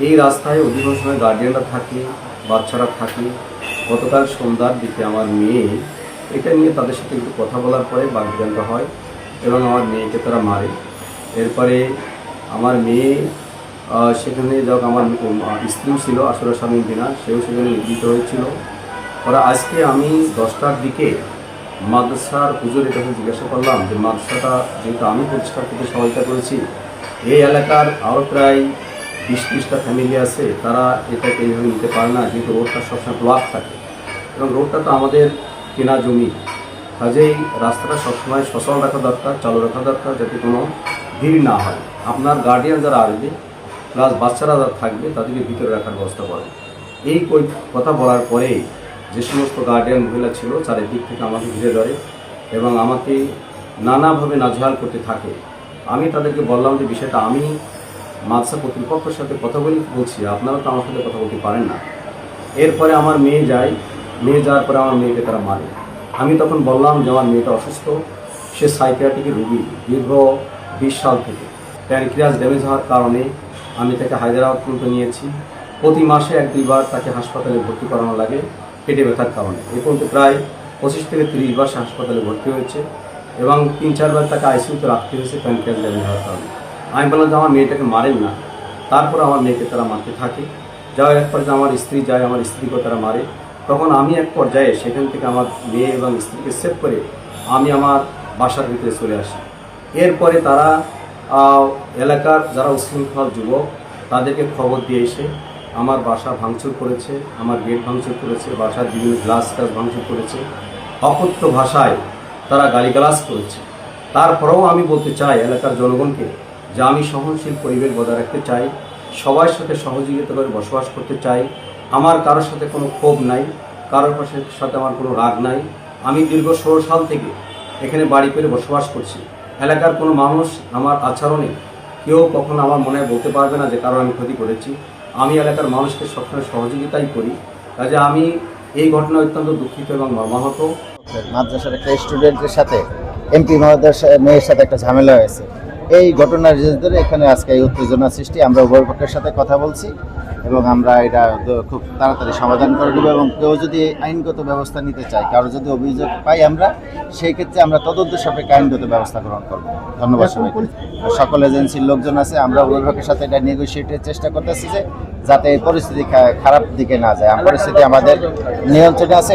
এই রাস্তায় অধিকাংশ সময় গার্ডিয়ানরা থাকে, বাচ্চারা থাকে। গতকাল সন্ধ্যার দিকে আমার মেয়ে এটা নিয়ে তাদের সাথে একটু কথা বলার পরে বাগবিতণ্ডা হয় এবং আমার মেয়েকে তারা মারে। এরপরে আমার মেয়ে সেখানে যাক আমার স্ত্রীও ছিল, আসলে স্বামী বিনা, সেও সেখানে নিগৃহীত হয়েছিল। ওরা আজকে আমি 10টার দিকে মাদ্রাসার হুজুরের কাছে জিজ্ঞাসা করলাম যে মাদ্রাসাটা যেহেতু আমি প্রতিষ্ঠা করতে সহায়তা করেছি, এই এলাকার আরও প্রায় 20-30টা ফ্যামিলি আছে, তারা এটাকে এইভাবে নিতে পারে না, যেহেতু রোডটা সবসময় ব্লক থাকে এবং রোডটা তো আমাদের কেনা জমি, কাজেই রাস্তাটা সবসময় সচল রাখা দরকার, চালু রাখা দরকার, যাতে কোনো ভিড় না হয়। আপনার গার্ডিয়ান যারা আসবে প্লাস বাচ্চারা যারা থাকবে তাদেরকে ভিতরে রাখার ব্যবস্থা করেন। এই কথা বলার পরে যে সমস্ত গার্ডিয়ান মহিলা ছিল চারিদিক থেকে আমাকে ঘিরে ধরে এবং আমাকে নানাভাবে নাজেহাল করতে থাকে। আমি তাদেরকে বললাম যে বিষয়টা আমি মাদ্রাসা কর্তৃপক্ষের সাথে কথা বলছি, আপনারা তো আমার সাথে কথা বলতে পারেন না। এরপরে আমার মেয়ে যাওয়ার পরে আমার মেয়েকে তারা মারে। আমি তখন বললাম যে আমার মেয়েটা অসুস্থ, সে সাইকিয়াট্রিকের রোগী, দীর্ঘ 20 সাল থেকে প্যানক্রিয়াস ড্যামেজ হওয়ার কারণে আমি তাকে হায়দ্রাবাদ পর্যন্ত নিয়েছি। প্রতি মাসে 1-2 বার তাকে হাসপাতালে ভর্তি করানো লাগে পেটে ব্যথার কারণে। এ পর্যন্ত প্রায় 25 থেকে 30 বার সে হাসপাতালে ভর্তি হয়েছে এবং 3-4 বার তাকে আইসিইউতে রাখতে হয়েছে প্যানক্রিয়াস ড্যামেজ হওয়ার কারণে। আমি বললাম যে আমার মেয়েটাকে মারেন না। তারপর আমার মেয়েকে তারা মারতে থাকে। যাওয়ার এক পর্যায়ে আমার স্ত্রী যায়, আমার স্ত্রীকে তারা মারে। তখন আমি এক পর্যায়ে সেখান থেকে আমার মেয়ে এবং স্ত্রীকে সেভ করে আমি আমার বাসার ভিতরে চলে আসি। এরপরে তারা এলাকার যারা উচ্ছৃঙ্খল যুবক তাদেরকে খবর দিয়ে এসে আমার বাসা ভাঙচুর করেছে, আমার গেট ভাঙচুর করেছে, বাসার বিভিন্ন গ্লাস ভাঙচুর করেছে, অকথ্য ভাষায় তারা গালিগালাজ করেছে। তারপরেও আমি বলতে চাই এলাকার জনগণকে যে আমি সহনশীল পরিবেশ বজায় রাখতে চাই, সবার সাথে সহযোগিতা করে বসবাস করতে চাই। আমার কারোর সাথে কোনো ক্ষোভ নাই, কারোর সাথে আমার কোনো রাগ নাই। আমি দীর্ঘ 16 সাল থেকে এখানে বাড়ি করে বসবাস করছি। এলাকার কোনো মানুষ আমার আচরণে কেউ কখনো আমার মনে বলতে পারবে না যে কারো আমি ক্ষতি করেছি। আমি এলাকার মানুষকে সবসময় সহযোগিতাই করি। কাজে আমি এই ঘটনা অত্যন্ত দুঃখিত এবং মর্মাহত। মাদ্রাসার একটা স্টুডেন্টের সাথে এমপি মহোদয়ের মেয়ের সাথে একটা ঝামেলা হয়েছে। এই ঘটনার রেজাল্ট ধরে এখানে আজকে এই উত্তেজনা সৃষ্টি। আমরা উভয় পক্ষের সাথে কথা বলছি এবং আমরা এটা খুব তাড়াতাড়ি সমাধান করে দেবো এবং কেউ যদি আইনগত ব্যবস্থা নিতে চায়, কারো যদি অভিযোগ পাই আমরা, সেই ক্ষেত্রে আমরা তদন্ত সাপেক্ষে আইনগত ব্যবস্থা গ্রহণ করব। ধন্যবাদ সবাইকে। সকল এজেন্সির লোকজন আছে, আমরা উভয় পক্ষের সাথে এটা নেগোসিয়েটের চেষ্টা করতেছি যে যাতে এই পরিস্থিতি খারাপ দিকে না যায়। পরিস্থিতি আমাদের নিয়ন্ত্রণে আছে।